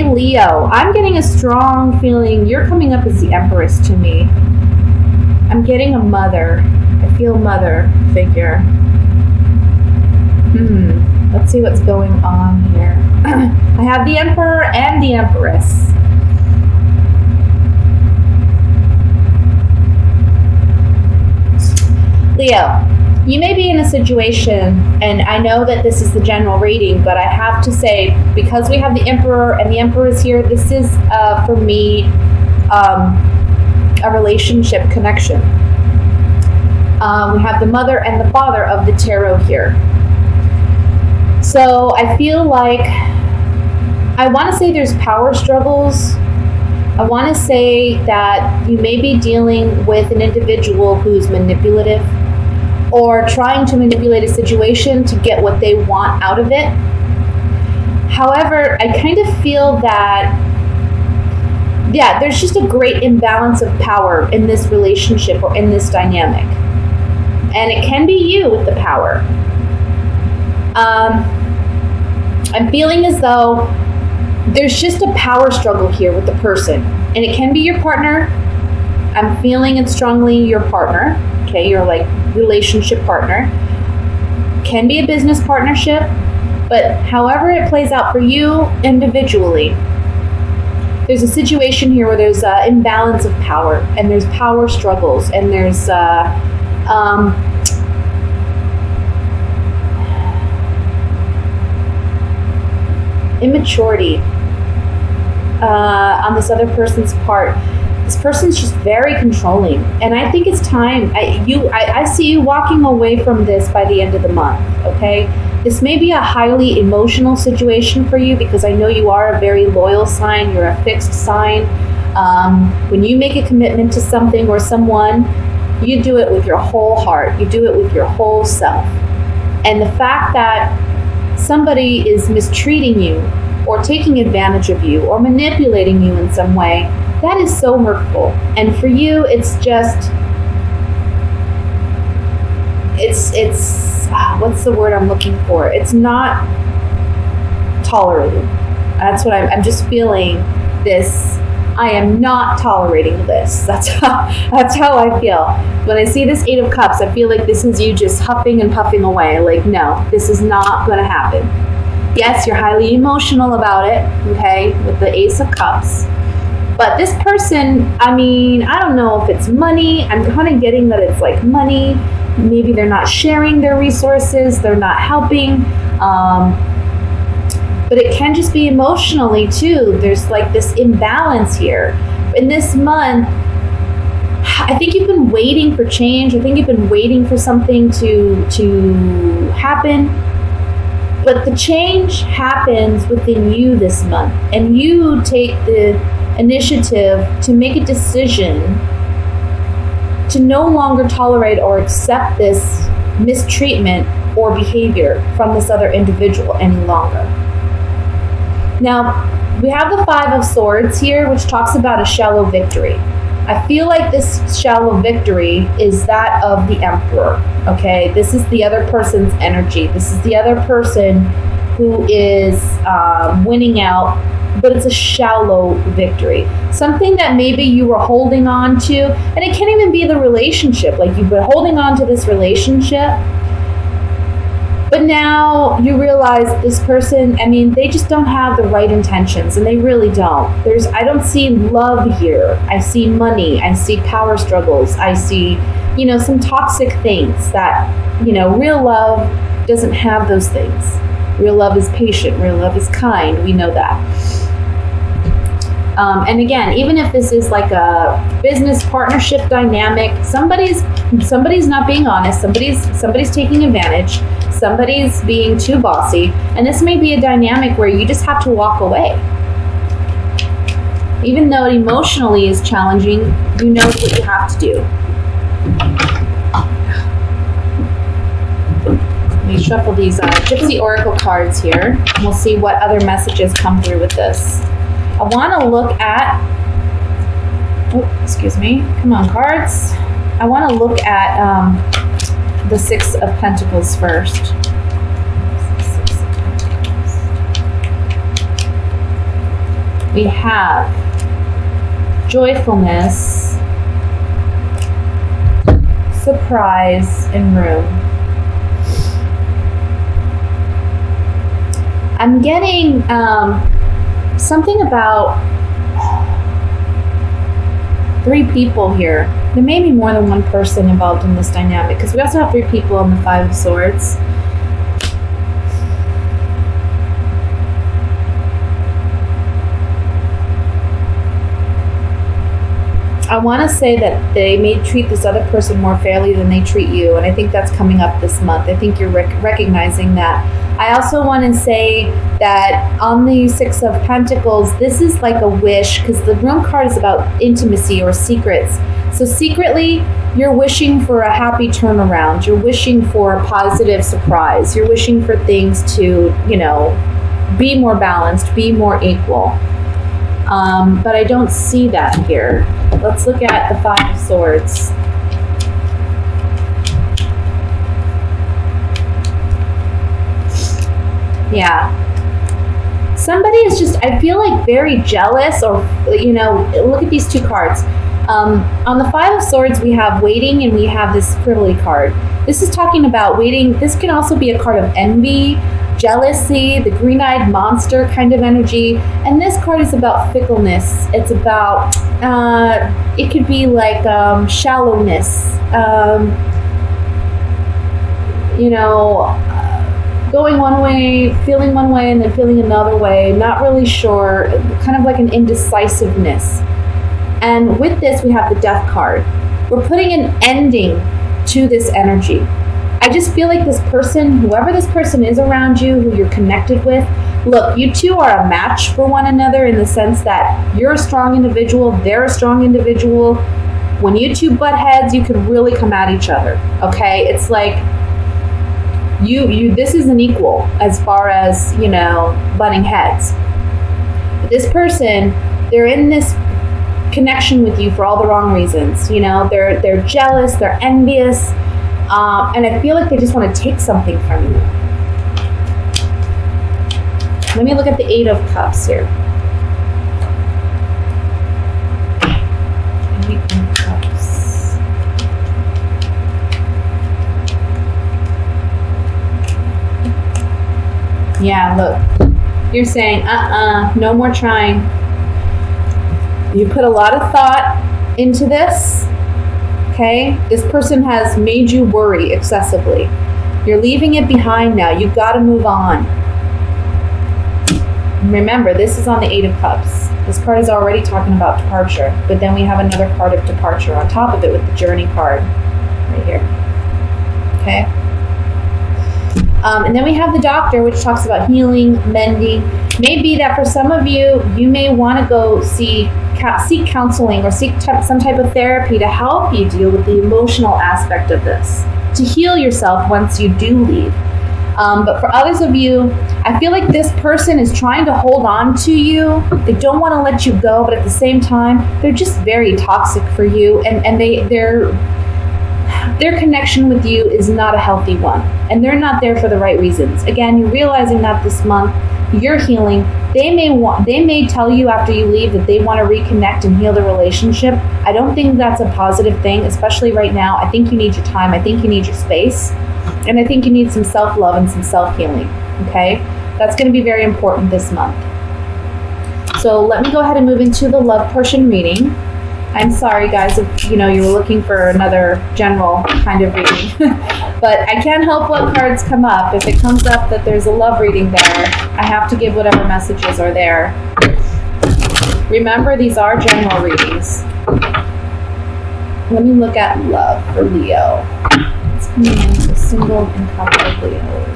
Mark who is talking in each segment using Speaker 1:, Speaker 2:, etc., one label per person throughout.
Speaker 1: Okay, Leo, I'm getting a strong feeling you're coming up as the Empress to me. I'm getting a mother. I feel mother figure. Let's see what's going on here. I have the Emperor and the Empress. Leo, you may be in a situation, and I know that this is the general reading, but I have to say, because we have the Emperor and the Empress here, this is, for me, a relationship connection. We have the mother and the father of the tarot here. So I feel like, I want to say there's power struggles. I want to say that you may be dealing with an individual who's manipulative or trying to manipulate a situation to get what they want out of it. However, I kind of feel that, yeah, there's just a great imbalance of power in this relationship or in this dynamic. And it can be you with the power. I'm feeling as though there's just a power struggle here with the person. And it can be your partner. I'm feeling it strongly your partner. Okay, your like relationship partner. Can be a business partnership. But however it plays out for you individually, there's a situation here where there's an imbalance of power. And there's power struggles. And there's immaturity on this other person's part. This person's just very controlling, and I think it's time. I see you walking away from this by the end of the month. Okay, this may be a highly emotional situation for you because I know you are a very loyal sign. You're a fixed sign. When you make a commitment to something or someone, you do it with your whole heart. You do it with your whole self. And the fact that somebody is mistreating you or taking advantage of you or manipulating you in some way, that is so hurtful. And for you, it's just, it's what's the word I'm looking for? It's not tolerated. That's what I'm just feeling this. I am not tolerating this. That's how I feel. When I see this 8 of Cups, I feel like this is you just huffing and puffing away. Like, no, this is not going to happen. Yes, you're highly emotional about it, okay, with the Ace of Cups. But this person, I mean, I don't know if it's money. I'm kind of getting that it's like money. Maybe they're not sharing their resources. They're not helping. But it can just be emotionally too. There's like this imbalance here. In this month, I think you've been waiting for change. I think you've been waiting for something to happen. But the change happens within you this month. And you take the initiative to make a decision to no longer tolerate or accept this mistreatment or behavior from this other individual any longer. Now, we have the 5 of Swords here, which talks about a shallow victory. I feel like this shallow victory is that of the Emperor, okay? This is the other person's energy. This is the other person who is winning out, but it's a shallow victory. Something that maybe you were holding on to, and it can't even be the relationship. Like, you've been holding on to this relationship, but now you realize this person, I mean, they just don't have the right intentions, and they really don't. I don't see love here. I see money. I see power struggles. I see, some toxic things that, real love doesn't have those things. Real love is patient. Real love is kind. We know that. And again, even if this is like a business partnership dynamic, somebody's not being honest. Somebody's taking advantage. Somebody's being too bossy, and this may be a dynamic where you just have to walk away. Even though it emotionally is challenging, you know what you have to do. Let me shuffle these Gypsy Oracle cards here, and we'll see what other messages come through with this. I want to look at, excuse me, come on cards. I want to look at the 6 of Pentacles first. 6 of Pentacles. we have joyfulness, surprise, and room. I'm getting something about 3 people here. There may be more than one person involved in this dynamic because we also have 3 people on the 5 of Swords. I want to say that they may treat this other person more fairly than they treat you, and I think that's coming up this month. I think you're recognizing that. I also want to say that on the 6 of Pentacles, this is like a wish, because the Room card is about intimacy or secrets. So secretly, you're wishing for a happy turnaround. You're wishing for a positive surprise. You're wishing for things to, be more balanced, be more equal. But I don't see that here. Let's look at the 5 of Swords. Yeah. Somebody is just, I feel like, very jealous, or, look at these 2 cards. On the 5 of Swords, we have waiting and we have this frivolity card. This is talking about waiting. This can also be a card of envy, jealousy, the green-eyed monster kind of energy. And this card is about fickleness. It's about, it could be like shallowness, going one way, feeling one way, and then feeling another way, not really sure, kind of like an indecisiveness. And with this, we have the Death card. We're putting an ending to this energy. I just feel like this person, whoever this person is around you, who you're connected with, look, you two are a match for one another in the sense that you're a strong individual, they're a strong individual. When you two butt heads, you could really come at each other, okay? It's like, this is an equal as far as, butting heads. This person, they're in this connection with you for all the wrong reasons. They're jealous, they're envious, and I feel like they just want to take something from you. Let me look at the 8 of Cups here. 8 of Cups. Yeah, look. You're saying, no more trying. You put a lot of thought into this, okay? This person has made you worry excessively. You're leaving it behind now. You've got to move on. Remember, this is on the 8 of Cups. This card is already talking about departure, but then we have another card of departure on top of it with the Journey card right here, okay? And then we have the Doctor, which talks about healing, mending. Maybe that for some of you, you may want to go seek counseling or seek some type of therapy to help you deal with the emotional aspect of this, to heal yourself once you do leave. But for others of you, I feel like this person is trying to hold on to you. They don't want to let you go, but at the same time, they're just very toxic for you, and their connection with you is not a healthy one, and they're not there for the right reasons. Again, you're realizing that this month, you're healing. They may tell you after you leave that they want to reconnect and heal the relationship. I don't think that's a positive thing, especially right now. I think you need your time. I think you need your space. And I think you need some self-love and some self-healing, okay? That's going to be very important this month. So let me go ahead and move into the love portion reading. I'm sorry, guys, if you were looking for another general kind of reading. But I can't help what cards come up. If it comes up that there's a love reading there, I have to give whatever messages are there. Remember, these are general readings. Let me look at love for Leo. It's coming in for single and couple of Leos.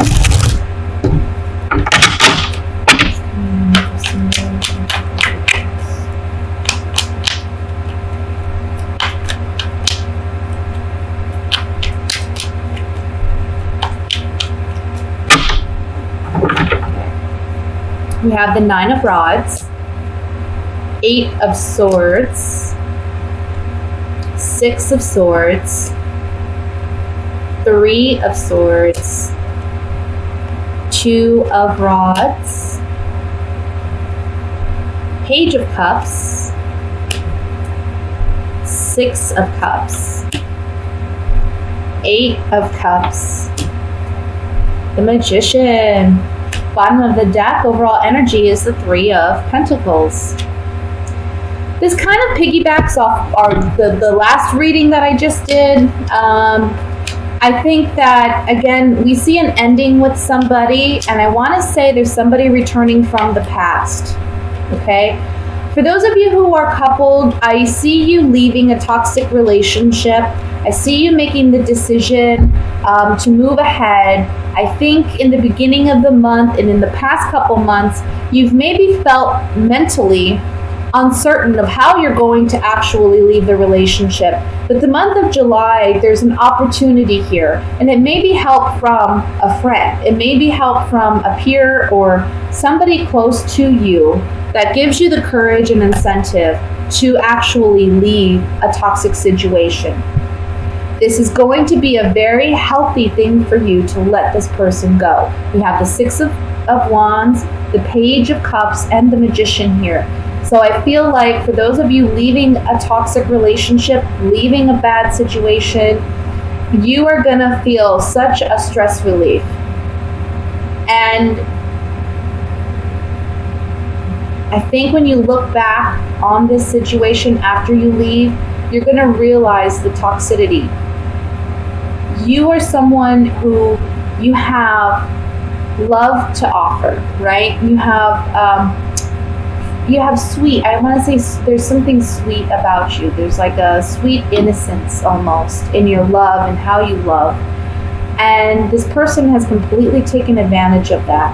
Speaker 1: It's coming in for single and couple of Leos. We have the 9 of Rods, 8 of Swords, 6 of Swords, 3 of Swords, 2 of Rods, Page of Cups, Six of Cups, Eight of Cups, the Magician. Bottom of the deck, overall energy is the Three of Pentacles. This kind of piggybacks off the last reading that I just did. I think that, again, we see an ending with somebody, and I want to say there's somebody returning from the past, okay? For those of you who are coupled, I see you leaving a toxic relationship. I see you making the decision to move ahead. I think in the beginning of the month and in the past couple months, you've maybe felt mentally uncertain of how you're going to actually leave the relationship. But the month of July, there's an opportunity here, and it may be help from a friend. It may be help from a peer or somebody close to you that gives you the courage and incentive to actually leave a toxic situation. This is going to be a very healthy thing for you to let this person go. We have the Six of Wands, the Page of Cups, and the Magician here. So I feel like for those of you leaving a toxic relationship, leaving a bad situation, you are going to feel such a stress relief. And I think when you look back on this situation after you leave, you're going to realize the toxicity. You are someone who you have love to offer, right? You have sweet, I want to say there's something sweet about you. There's like a sweet innocence almost in your love and how you love. And this person has completely taken advantage of that.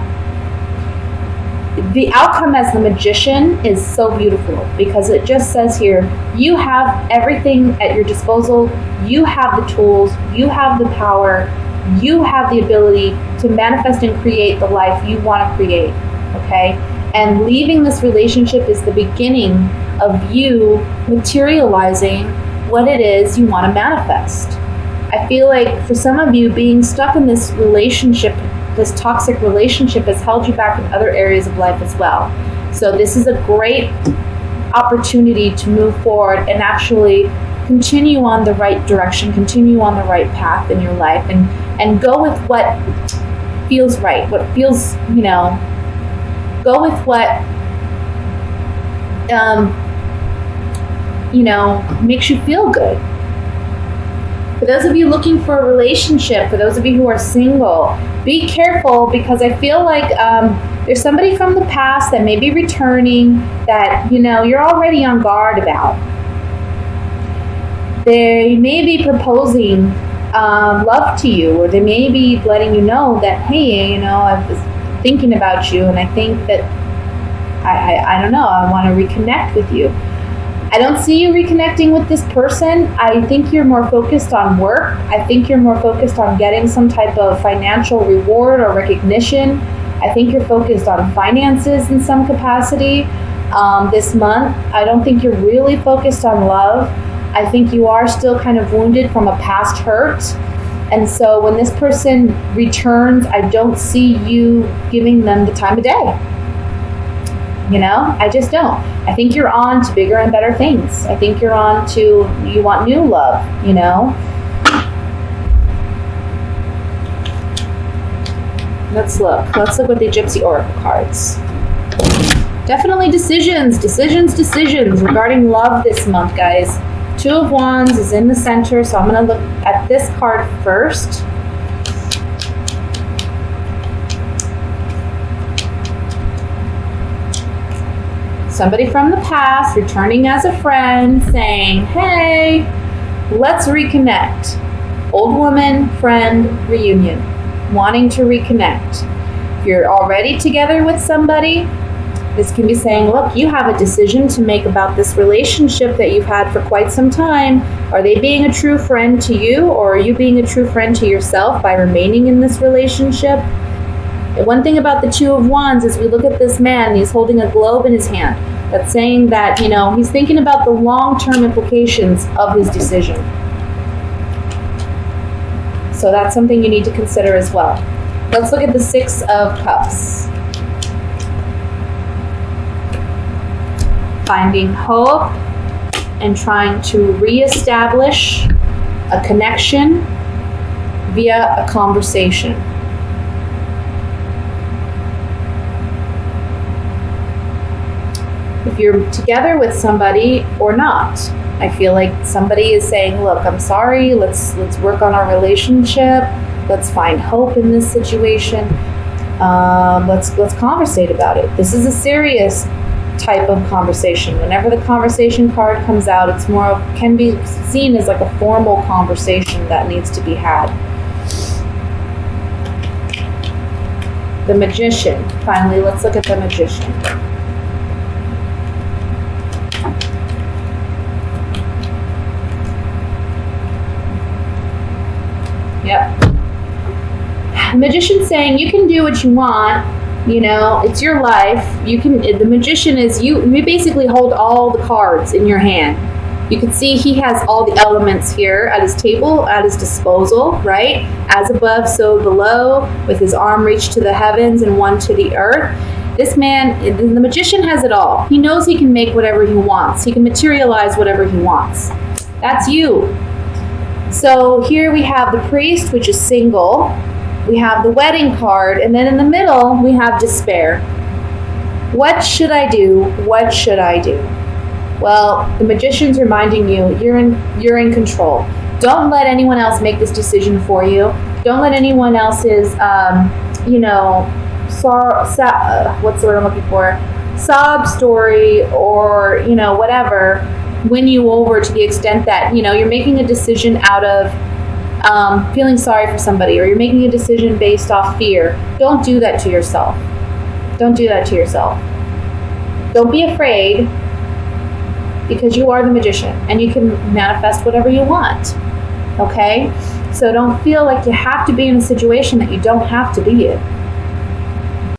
Speaker 1: The outcome as the Magician is so beautiful because it just says here, you have everything at your disposal. You have the tools. You have the power. You have the ability to manifest and create the life you want to create, okay? And leaving this relationship is the beginning of you materializing what it is you want to manifest. I feel like for some of you, being stuck in this relationship, this toxic relationship, has held you back in other areas of life as well. So this is a great opportunity to move forward and actually continue on the right direction, continue on the right path in your life, and go with what feels right, what feels, go with what, makes you feel good. For those of you looking for a relationship, for those of you who are single, be careful because I feel like there's somebody from the past that may be returning that, you're already on guard about. They may be proposing love to you, or they may be letting you know that, hey, I was thinking about you, and I think that I don't know, I want to reconnect with you. I don't see you reconnecting with this person. I think you're more focused on work. I think you're more focused on getting some type of financial reward or recognition. I think you're focused on finances in some capacity this month. I don't think you're really focused on love. I think you are still kind of wounded from a past hurt. And so when this person returns, I don't see you giving them the time of day. I just don't. I think you're on to bigger and better things. I think you're on to, you want new love, Let's look with the Gypsy Oracle cards. Definitely decisions regarding love this month, guys. Two of Wands is in the center, so I'm going to look at this card first. Somebody from the past returning as a friend saying, hey, let's reconnect. Old woman, friend, reunion, wanting to reconnect. If you're already together with somebody, this can be saying, look, you have a decision to make about this relationship that you've had for quite some time. Are they being a true friend to you, or are you being a true friend to yourself by remaining in this relationship? And one thing about the Two of Wands is we look at this man, he's holding a globe in his hand. That's saying that, he's thinking about the long-term implications of his decision. So that's something you need to consider as well. Let's look at the Six of Cups. finding hope and trying to reestablish a connection via a conversation. If you're together with somebody or not, I feel like somebody is saying, look, I'm sorry, let's work on our relationship, let's find hope in this situation, let's conversate about it. This is a serious type of conversation. Whenever the conversation card comes out, it's can be seen as like a formal conversation that needs to be had. The Magician. Finally, let's look at the Magician. Yep. The Magician's saying you can do what you want. You know, it's your life. The Magician is you basically hold all the cards in your hand. You can see he has all the elements here at his table, at his disposal, right? As above, so below, with his arm reached to the heavens and one to the earth. This man, the Magician has it all. He knows he can make whatever he wants. He can materialize whatever he wants. That's you. So here we have the Priest, which is single. We have the Wedding card, and then in the middle, we have despair. What should I do? What should I do? Well, the Magician's reminding you, you're in control. Don't let anyone else make this decision for you. Don't let anyone else's, what's the word I'm looking for? Sob story or, whatever, win you over to the extent that, you're making a decision out of feeling sorry for somebody, or you're making a decision based off fear. Don't do that to yourself. Don't do that to yourself. Don't be afraid, because you are the Magician and you can manifest whatever you want. Okay? So don't feel like you have to be in a situation that you don't have to be in.